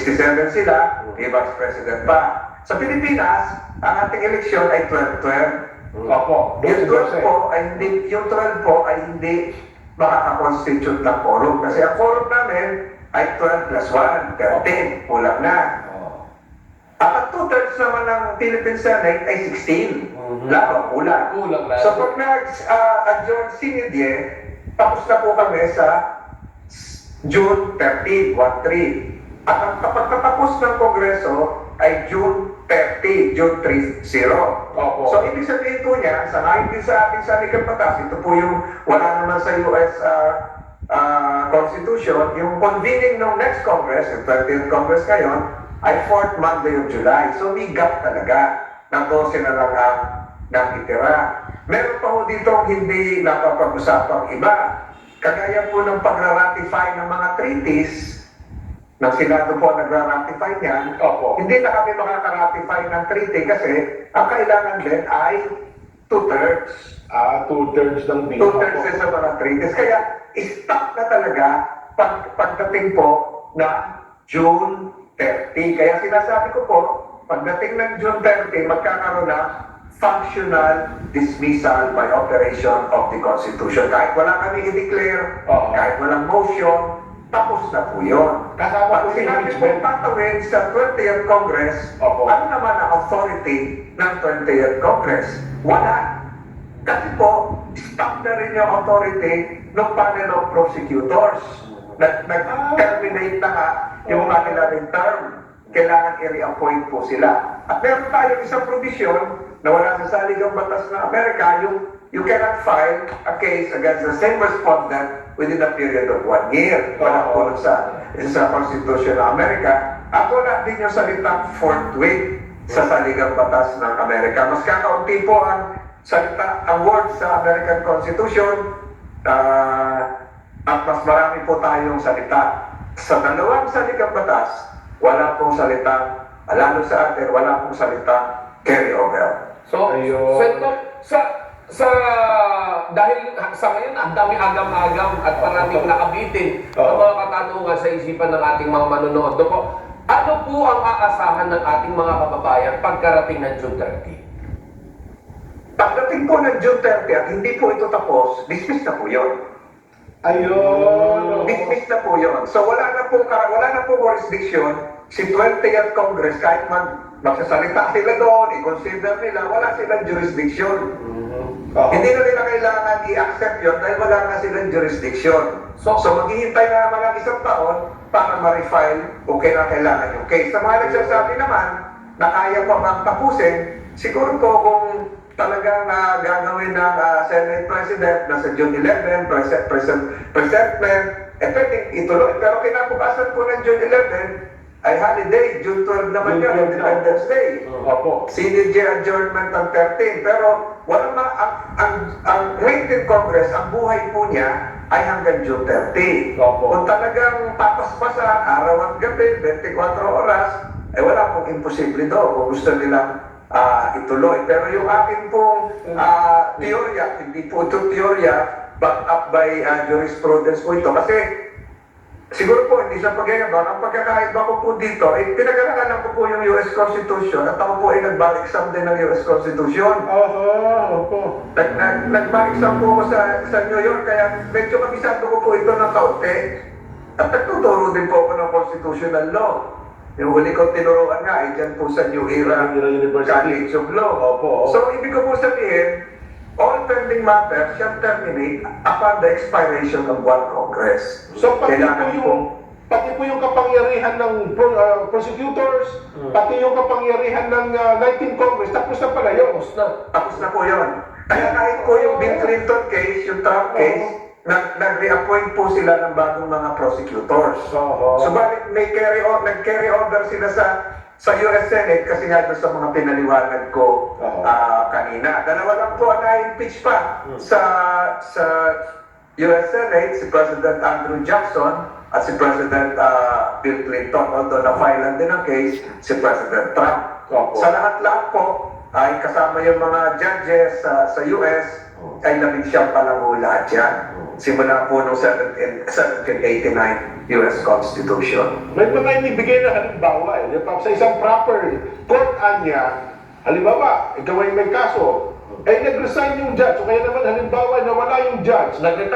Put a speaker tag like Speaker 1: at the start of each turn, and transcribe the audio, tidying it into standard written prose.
Speaker 1: 67 sila, may Vice President pa. Sa Pilipinas, ang ating eleksyon ay 12-12.
Speaker 2: Opo.
Speaker 1: Yung 12 po ay hindi makaka-constitute ng quorum. Kasi ang quorum namin ay 12 plus 1, 13, kulang na. At ang 2/3 naman ng Philippine Senate ay 16. Kulang.
Speaker 2: Kulang na.
Speaker 1: So pag nag-adjourn sinidye, tapos na po kami sa June 13, 1-3. At ang kapag natapos ng Kongreso ay June 30, June 30.
Speaker 2: Opo.
Speaker 1: So ibig sabihin po niya, sangayon din sa ating salikang batas, ito po yung wala naman sa US Constitution, yung convening ng next Congress, yung 30th Congress ngayon, ay 4th Monday of July. So may gap talaga na 12 na lang ang nakitira. Meron pa po dito hindi napapag-usapang iba. Kagaya po ng pagra-ratify ng mga treaties, ng Senado po nagra-ratify niyan, hindi na kami makaka-ratify ng treaty kasi ang kailangan din ay 2/3.
Speaker 2: 2/3 ng bill.
Speaker 1: 2/3 sa mga treaties. Kaya stuck na talaga pagdating po na June 30. Kaya sinasabi ko po, pagdating ng June 30, magkakaroon na functional dismissal by operation of the Constitution. Kahit wala kami i-declare, kahit walang motion, tapos na po yun.
Speaker 2: Kasama po
Speaker 1: Pag sinabi po
Speaker 2: impeachment.
Speaker 1: tatawin sa 20th Congress, ano naman ang authority ng 20th Congress? Wala. Kasi po, stop na rin yung authority ng panel of prosecutors. Nag-terminate na nga yung kanilang term. Kailangan i-reappoint po sila. At meron tayong isang provision na wala sa saligang batas ng Amerika, yung you cannot file a case against the same respondent within a period of 1 year. Wala po sa Constitution ng Amerika. At wala din yung salitang forthwith sa saligang batas ng Amerika. Mas kakaunti po ang salita, ang word sa American Constitution, at mas marami po tayong salita. Sa dalawang saligang batas, wala pong salita, lalo sa atin, wala pong salita carry over.
Speaker 3: So, dahil sa ngayon, ang dami agam-agam at maraming nakabitin ang mga katanungan sa isipan ng ating mga manonood. Ano po ang aasahan ng ating mga kababayan pagkarating ng June 30?
Speaker 1: Pagdating po ng June 30 at hindi po ito tapos, dismiss na po yun.
Speaker 2: Ayun.
Speaker 1: Dismiss na po yun. So wala na po jurisdiction si 20th Congress kahit magsasalita sila doon, i-consider nila, wala silang jurisdiction. Hindi na nila kailangan i-accept yun dahil wala na silang jurisdiction. So maghihintay na naman ng isang taon para ma-refile kung kailangan yung case. Sa mga nagsasabi naman na kaya pa bang tapusin, siguro po kung talagang gagawin ng Senate President na sa June 11, presentment, pwedeng ituloy. Pero kinabukasan po ng June 11, ay holiday, June 12 naman yun, Independence Day. CDJ adjournment ng 13. Pero ang Late Congress, ang buhay po niya ay hanggang June 30. Kung talagang papaspasan, araw at gabi, 24 oras, ay wala pong imposible doon kung gusto nilang ituloy. Pero yung akin pong teorya, hindi po ito teorya, backed up by jurisprudence po ito. Kasi siguro po, hindi siya pag-iabang. Ang pagkakaiba ko po dito, pinag-aralan ko po yung US Constitution at ako po ay nag-bar-exam din ng US Constitution. Nag-bar-exam po ako sa New York, kaya medyo kabisado ko po ito ng kaunti. At nagtuturo din po ako ng constitutional law. Yung huli kong tinuruan nga ay dyan po sa New Era College of Law. So, ibig ko po sabihin, all pending matters shall terminate upon the expiration of one Congress.
Speaker 2: So pati po yung kapangyarihan ng prosecutors, pati yung kapangyarihan ng 19th Congress, tapos na pala yun.
Speaker 1: Tapos na po yun. Kaya kahit po yung Bill Clinton case, yung Trump case, nag-reappoint po sila ng bagong mga prosecutors. Subalit nag-carry over sila sa US Senate kasi nga doon sa mga pinaliwanag ko kanina. Dalawa lang po ang na-impeach pa sa US Senate, si President Andrew Jackson at si President Bill Clinton. Although na-filean din ang case si President Trump. Sa lahat-lahat po ay kasama yung mga judges sa US ay 11 pa lang lahat yan. simula po noong 1789 US Constitution.
Speaker 2: May mga inibigay na halimbawa sa isang proper court anya, halimbawa, ikaw ay may kaso, nag-resign yung judge, o kaya naman halimbawa nawala yung judge, nag-retire.